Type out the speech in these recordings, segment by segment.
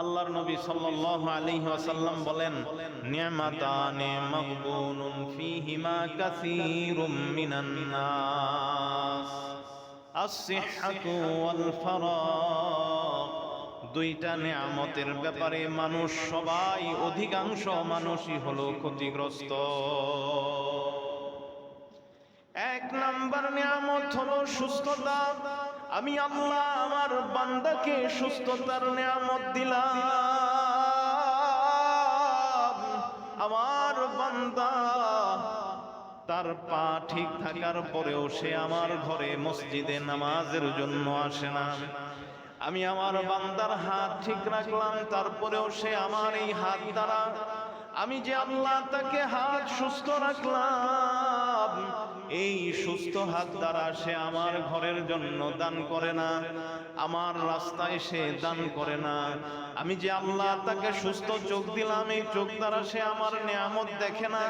আল্লাহর নবী সাল্লাল্লাহু আলাইহি ওয়াসাল্লাম বলেন, নি'মাতানি মাগবুনুন ফীহিমা কাসীরুম মিনান নাস, আস-সিহহাতু ওয়াল ফারাগ। দুইটা নিয়ামতের ব্যাপারে মানুষ সবাই, অধিকাংশ মানুষই হলো ক্ষতিগ্রস্ত। এক নাম্বার নিয়ামত হলো সুস্থতা। আমি আল্লাহ আমার বান্দাকে সুস্থতার নিয়ামত দিলাম। আমার বান্দা তার পা ঠিক থাকার পরেও সে আমার ঘরে মসজিদে নামাজের জন্য আসে না। আমি আমার বান্দার হাত ঠিক রাখলাম, তারপরেও সে আমার এই হাত দ্বারা, আমি যে আল্লাহ তাকে হাত সুস্থ রাখলাম, এই সুস্থ হাত দ্বারা সে আমার ঘরের জন্য দান করে না, আমার রাস্তায় সে দান করে না। আমি যে আল্লাহ তাকে সুস্থ চোখ দিলাম, এই চোখ দ্বারা সে আমার নিয়ামত দেখে না,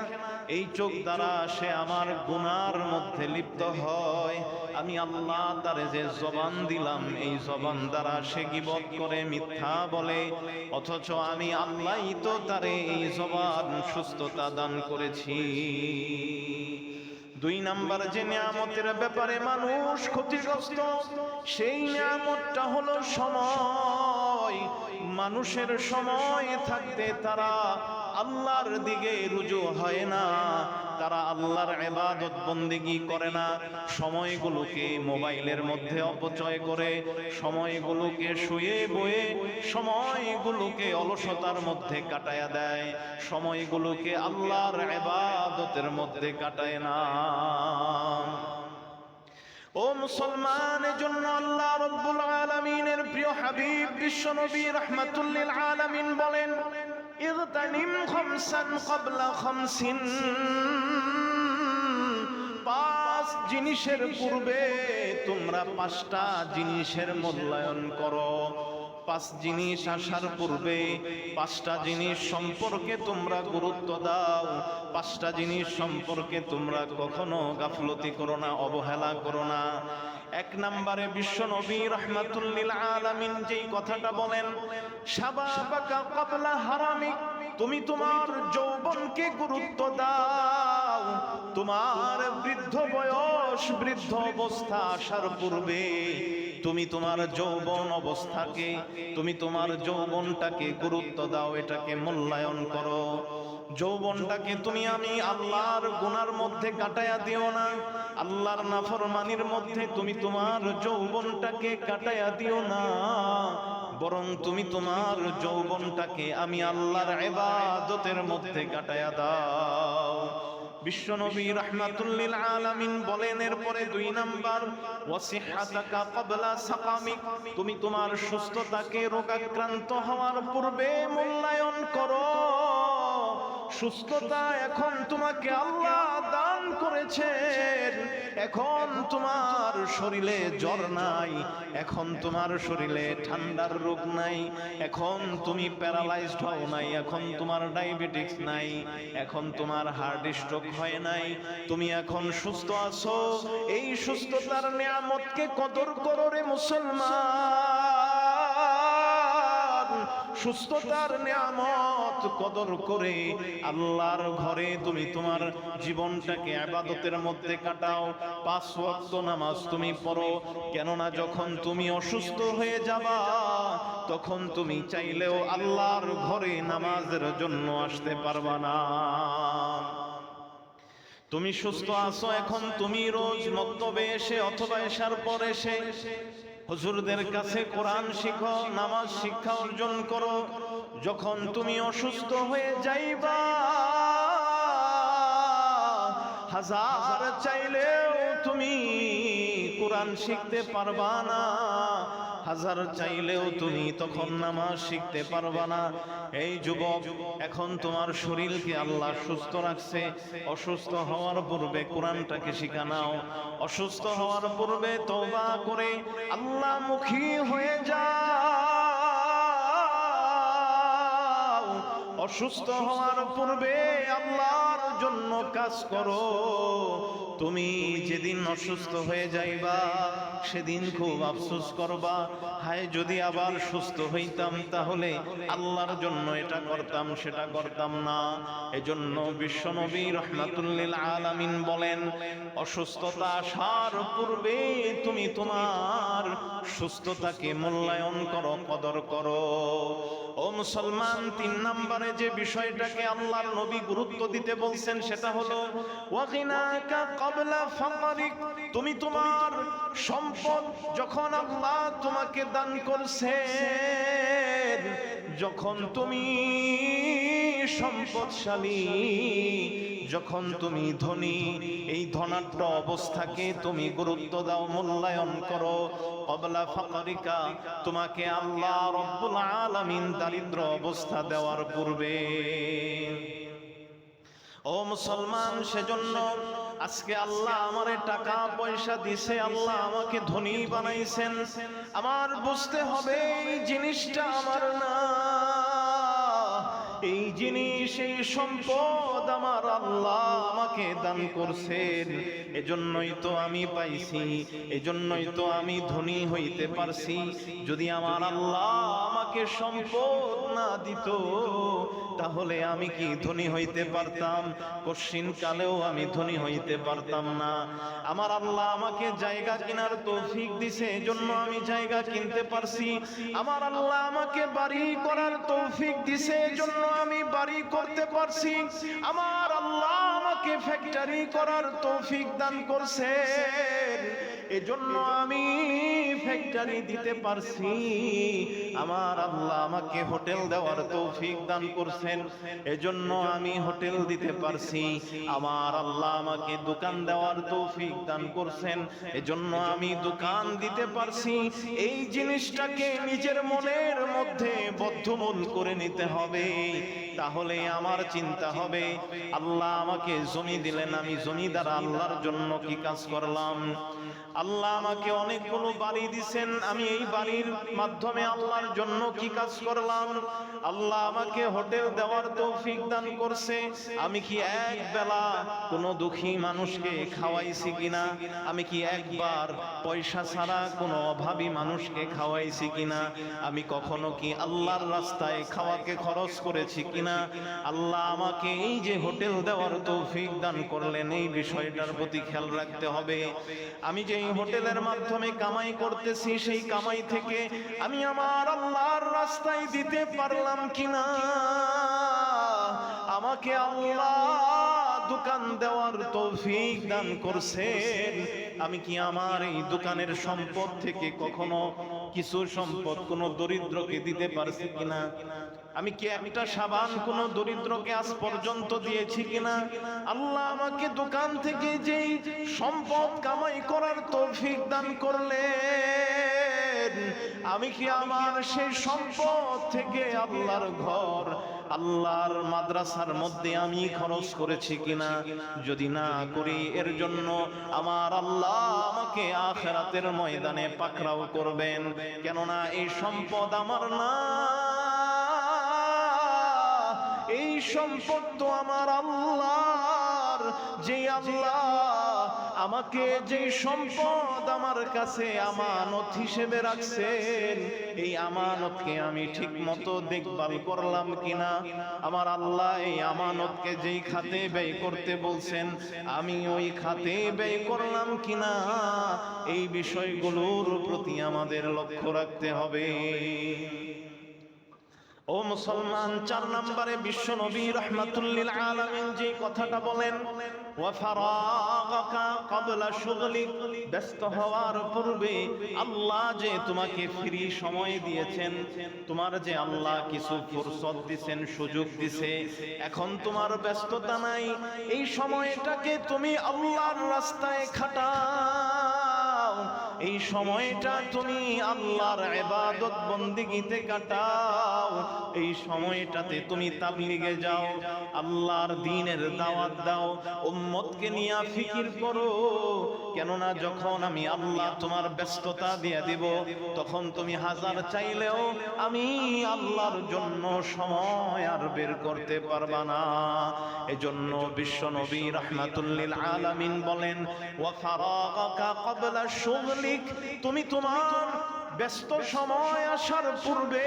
এই চোখ দ্বারা সে আমার গুনার মধ্যে লিপ্ত হয়। আমি আল্লাহ তারে যে জবান দিলাম, এই জবান দ্বারা সে গীবত করে, মিথ্যা বলে, অথচ আমি আল্লাহই তো তারে এই জবান সুস্থতা দান করেছি। দুই নাম্বার যে নিয়ামতের ব্যাপারে মানুষ ক্ষতিগ্রস্ত, সেই নিয়ামতটা হলো সময়। মানুষের সময় থাকতে তারা আল্লাহর দিকে রুজু হয় না, তারা আল্লাহর ইবাদত বন্দেগী করে না। সময়গুলোকে মোবাইলের মধ্যে অপচয় করে, সময়গুলোকে শুয়ে বয়ে, সময়গুলোকে অলসতার মধ্যে কাটায়া দেয়, সময়গুলোকে আল্লাহর ইবাদতের মধ্যে কাটায় না। ও মুসলমান, এজন্য আল্লাহ রাব্বুল আলামিনের প্রিয় হাবিব বিশ্বনবী রাহমাতুল লিল আলামিন বলেন, ইগতানিম খামসান ক্বাবলা খামসিন। পাঁচ জিনিসের পূর্বে তোমরা পাঁচটা জিনিসের মূল্যায়ন করো। পাঁচ জিনিস আসার পূর্বে পাঁচটা জিনিস সম্পর্কে তোমরা গুরুত্ব দাও। পাঁচটা জিনিস সম্পর্কে তোমরা কখনো গাফলতি করো না, অবহেলা করো না। এক নম্বরে বিশ্বনবী রাহমাতুল লিল আলামিন যেই কথাটা বলেন, শাবাবাকা ক্বাবলা হারামিক, তুমি তোমার যৌবনকে গুরুত্ব দাও। তোমার বৃদ্ধ বয়স, বৃদ্ধ অবস্থা আসার পূর্বে তুমি তোমার যৌবন অবস্থাকে, তুমি তোমার যৌবনটাকে গুরুত্ব দাও, এটাকে মূল্যায়ন করো। যৌবনটাকে তুমি আমি আল্লাহর গুনার মধ্যে কাটায়া দিও না, আল্লাহর নাফরমানির মধ্যে তুমি তোমার যৌবনটাকে কাটায়া দিও না, বরং তুমি তোমার যৌবনটাকে আমি আল্লাহর ইবাদতের মধ্যে কাটায়া দাও। বিশ্বনবী রাহমাতুল লিল আলামিন বলেন এরপরে দুই নাম্বার, ওয়াসিহাতাকা ক্বাবলা সাকামিক, তুমি তোমার সুস্থতাকে রোগাক্রান্ত হওয়ার পূর্বে মূল্যায়ন করো। সুস্থতা এখন তোমাকে আল্লাহ দান করেছেন, এখন তোমার শরীরে জ্বর নাই, এখন তোমার শরীরে ঠান্ডার রোগ নাই, এখন তুমি প্যারালাইজড হও নাই, এখন তোমার ডায়াবেটিস নাই, এখন তোমার হার্ট স্ট্রোক হয় নাই, তুমি এখন সুস্থ আছো। এই সুস্থতার নিয়ামতকে কদর করো রে মুসলমান। সুস্থতার নিয়ামত কদর করে আল্লাহর ঘরে তুমি তোমার জীবনটাকে ইবাদতের মধ্যে কাটাও। পাঁচ ওয়াক্ত নামাজ তুমি পড়ো, কেননা যখন তুমি অসুস্থ হয়ে যাবা তখন তুমি চাইলেও আল্লাহর ঘরে নামাজের জন্য আসতে পারবা না। তুমি সুস্থ আছো, এখন তুমি রোজ মক্তবে এসে অথবা এশার পর এসে হুজুরদের কাছে কোরআন শিখো, নামাজ শিক্ষা অর্জন করো। যখন তুমি অসুস্থ হয়ে যাইবা, হাজার চাইলেও তুমি কোরআন শিখতে পারবা না, হাজার চাইলেও তুমি তখন নামাজ শিখতে পারবা না। এই যুবক, এখন তোমার শরীরকে আল্লাহ সুস্থ রাখছে, অসুস্থ হওয়ার পূর্বে কোরআনটাকে শিখা নাও। অসুস্থ হওয়ার পূর্বে তওবা করে আল্লাহমুখী হয়ে যাও। অসুস্থ হওয়ার পূর্বে আল্লাহর জন্য কাজ করো। তুমি যেদিন অসুস্থ হয়ে যাইবা সেদিন খুব আফসোস করবা, হায় যদি আবার সুস্থ হইতাম তাহলে আল্লাহর জন্য এটা করতাম সেটা করতাম না। এজন্য বিশ্বনবী রাহমাতুল লিল আলামিন বলেন, অসুস্থতা আসার পূর্বে তুমি তোমার সুস্থতাকে মূল্যায়ন করো, কদর করো। ও মুসলমান, 3 নম্বরে যে বিষয়টাকে আল্লাহর নবী গুরুত্ব দিতে বলছেন সেটা হলো ওয়াগিনাকা ক্বাবলা ফাকরিক। তুমি তোমার সম্পদ যখন আল্লাহ তোমাকে দান করছেন, যখন তুমি সম্পদশালী, যখন তুমি ধনী, এই ধনাঢ্য অবস্থাকে তুমি গুরুত্ব দাও, মূল্যায়ন করো। ক্বাবলা ফাকরিকা, তোমাকে আল্লাহ রাব্বুল আলামিন দারিদ্র অবস্থা দেওয়ার পূর্বে। ও মুসলমান, সেজন্য আজকে আল্লাহ আমারে টাকা পয়সা দিছে, আল্লাহ আমাকে ধনী বানাইছেন, আমার বুঝতে হবে এই জিনিসটা আমার না, এই জিনিস, এই সম্পদ আমার আল্লাহ আমাকে দান করছেন। এজন্যই তো আমি পাইছি, এজন্যই তো আমি ধনী হইতে পারছি। যদি আমার আল্লাহ আমাকে সম্পদ না দিত তাহলে আমি কি ধনী হইতে পারতাম? কশিন কালেও আমি ধনী হইতে পারতাম না। আমার আল্লাহ আমাকে জায়গা কেনার তৌফিক দিছে, এজন্য আমি জায়গা কিনতে পারছি। আমার আল্লাহ আমাকে বাড়ি করার তৌফিক দিছে, এজন্য আমি বাড়ি করতে পারছি। আমার আল্লাহ আমাকে ফ্যাক্টরি করার তৌফিক দান করছেন, এজন্য আমি ফ্যাক্টরি দিতে পারছি। আমার আল্লাহ আমাকে হোটেল দেওয়ার তৌফিক দান করছেন, এজন্য আমি হোটেল দিতে পারছি। আমার আল্লাহ আমাকে দোকান দেওয়ার তৌফিক দান করছেন, এজন্য আমি দোকান দিতে পারছি। এই জিনিসটাকে নিজের মনের মধ্যে বদ্ধমূল করে নিতে হবে, তাহলে আমার চিন্তা হবে আল্লাহ আমাকে জমি দিলেন, আমি জমি দ্বারা আল্লাহর জন্য কি কাজ করলাম? আল্লাহ আমাকে অনেকগুলো বাড়ি দিছেন, আমি এই বাড়ির মাধ্যমে আল্লাহর জন্য কি কাজ করলাম? আল্লাহ আমাকে হোটেল দেওয়ার তৌফিক দান করছে, আমি কি এক বেলা কোনো দুঃখী মানুষকে খাওয়াইছি কিনা? আমি কি একবার পয়সা ছাড়া কোনো অভাবী মানুষকে খাওয়াইছি কিনা? আমি কখনো কি আল্লাহর রাস্তায় খাওয়াকে খরচ করেছি কিনা? আল্লাহ আমাকে এই যে হোটেল দেওয়ার তৌফিক দান করলেন, এই বিষয়টার প্রতি খেয়াল রাখতে হবে। আমি যে এই হোটেলের মাধ্যমে কামাই করতেছি, সেই কামাই থেকে আমি আমার আল্লাহর রাস্তায় দিতে পারলাম কিনা? আমাকে আল্লাহ দোকান দেওয়ার তৌফিক দান করছেন, আমি কি আমার এই দোকানের সম্পদ থেকে কখনো কিছু সম্পদ কোনো দরিদ্রকে দিতে পারছি কিনা? আমি কি একটা সাবান কোনো দরিদ্রকে আজ পর্যন্ত দিয়েছি কিনা? আল্লাহ আমাকে দোকান থেকে যেই সম্পদ কামাই করার তৌফিক দান করলেন, আমি কি আমার সেই সম্পদ থেকে আল্লাহর ঘর, আল্লাহর মাদ্রাসার মধ্যে আমি খরচ করেছি কিনা? যদি না করি, এর জন্য আমার আল্লাহ আমাকে আখিরাতের ময়দানে পাকড়াও করবেন, কেননা এই সম্পদ আমার না, এই সম্পদ তো আমার আল্লাহর। যে আল্লাহ আমাকে যে সম্পদ আমার কাছে আমানত হিসেবে রাখছেন, এই আমানতকে আমি ঠিক মতো দেখভাল করলাম কিনা? আমার আল্লাহ এই আমানতকে যেই খাতে ব্যয় করতে বলছেন, আমি ওই খাতে ব্যয় করলাম কিনা? এই বিষয়গুলোর প্রতি আমাদের লক্ষ্য রাখতে হবে। ও মুসলমান, 4 নম্বরে বিশ্ব নবী রাহমাতুল লিল আলামিন যে কথাটা বলেন, ওয়া ফারাগাকা ক্বাবলা শুগলিক, ব্যস্ত হওয়ার পূর্বে আল্লাহ যে তোমাকে ফ্রি সময় দিয়েছেন, তোমার যে আল্লাহ কিছু ফুরসত দিবেন, সুযোগ দিছে, এখন তোমার ব্যস্ততা নাই, এই সময়টাকে তুমি আল্লাহর রাস্তায় খাটাও, এই সময়টা তুমি আল্লাহর ইবাদত বন্দেগীতে কাটাও, এই সময়টাতে তুমি তাবলীগে যাও, আল্লাহর দ্বীনের দাওয়াত দাও, উম্মতকে নিয়ে ফিকির করো। কেননা যখন আমি আল্লাহ তোমার ব্যস্ততা দিয়ে দিব, তখন তুমি হাজার চাইলেও আমি আল্লাহর জন্য সময় আর বের করতে পারবা না। এজন্য বিশ্ব নবী রাহমাতুল লিল আলামিন বলেন, ওয়া ফারাগাকা ক্বাবলা শুগলিক, তুমি তোমার ব্যস্ত সময় আসার পূর্বে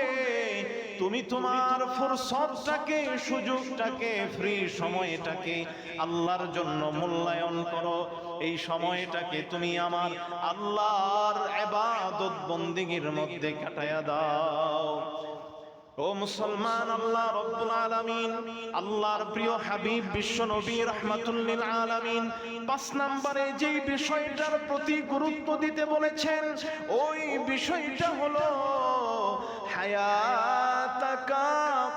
তুমি তোমার ফুরসতটাকে, সুযোগটাকে, ফ্রি সময়টাকে আল্লাহর জন্য মূল্যায়ন করো। এই সময়টাকে তুমি আমার আল্লাহর ইবাদত বন্দেগীর মধ্যে কাটায়া দাও। ও মুসলমান, আল্লাহ রাব্বুল আলামিন, আল্লাহর প্রিয় হাবিব বিশ্ব নবী রাহমাতুল লিল আলামিন 5 নম্বরে যেই বিষয়টার প্রতি গুরুত্ব দিতে বলেছেন, ওই বিষয়টা হলো হায়াতাকা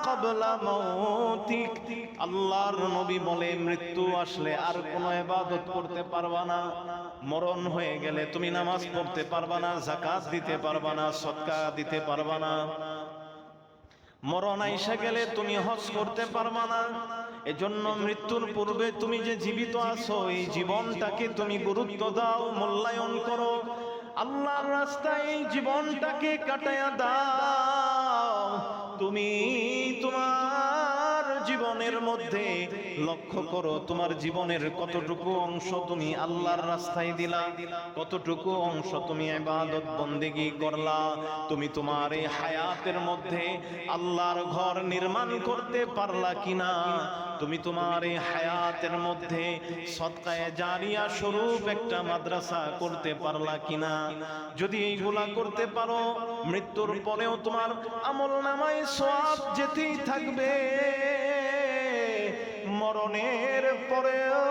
ক্বাবলা মাউতিক। আল্লাহর নবী বলে, মৃত্যু আসলে আর কোনো ইবাদত করতে পারবা না। মরণ হয়ে গেলে তুমি নামাজ পড়তে পারবা না, যাকাত দিতে পারবা না, সদকা দিতে পারবা না। মরণ আইসা গেলে তুমি হজ করতে পারবা না। এজন্য মৃত্যুর পূর্বে তুমি যে জীবিত আছো, এই জীবনটাকে তুমি গুরুত্ব দাও, মূল্যায়ন করো। আল্লাহর রাস্তায় এই জীবনটাকে কাটায়া দাও। তুমি তোমার জীবনের মধ্যে লক্ষ্য করো, তোমার জীবনের কতটুকু অংশ তুমি আল্লাহর রাস্তায় দিলা, কতটুকু অংশ তুমি ইবাদত বন্দেগী করলা। তুমি তোমার এই হায়াতের মধ্যে আল্লাহর ঘর নির্মাণ করতে পারলা কিনা? তুমি তোমার এই হায়াতের মধ্যে সদকায়ে জারিয়া স্বরূপ একটা মাদ্রাসা করতে পারলা কিনা? যদি এইগুলা করতে পারো, মৃত্যুর পরেও তোমার আমলনামায় সওয়াব যেতেই থাকবে। মরণের পরেও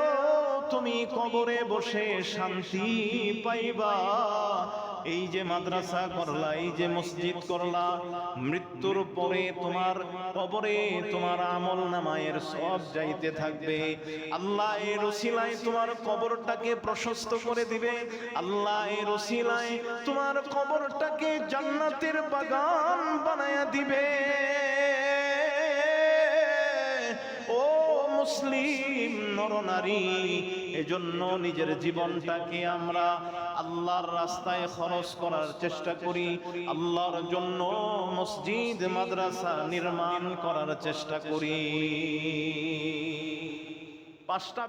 তুমি কবরে বসে শান্তি পাইবা। এই যে মাদ্রাসা করলা, এই যে মসজিদ করলা, মৃত্যুর পরে তোমার কবরে তোমার আমলনামায়ের সব যাইতে থাকবে। আল্লাহ এর ওসিলায় তোমার কবরটাকে প্রশস্ত করে দিবে। আল্লাহ এর ওসিলায় তোমার কবরটাকে জান্নাতের বাগান বানায়া দিবে। ও মুসলিম নরনারী, এজন্য নিজের জীবনটাকে আমরা আল্লাহর রাস্তায় খরচ করার চেষ্টা করি, আল্লাহর জন্য মসজিদ মাদ্রাসা নির্মাণ করার চেষ্টা করি। 5টা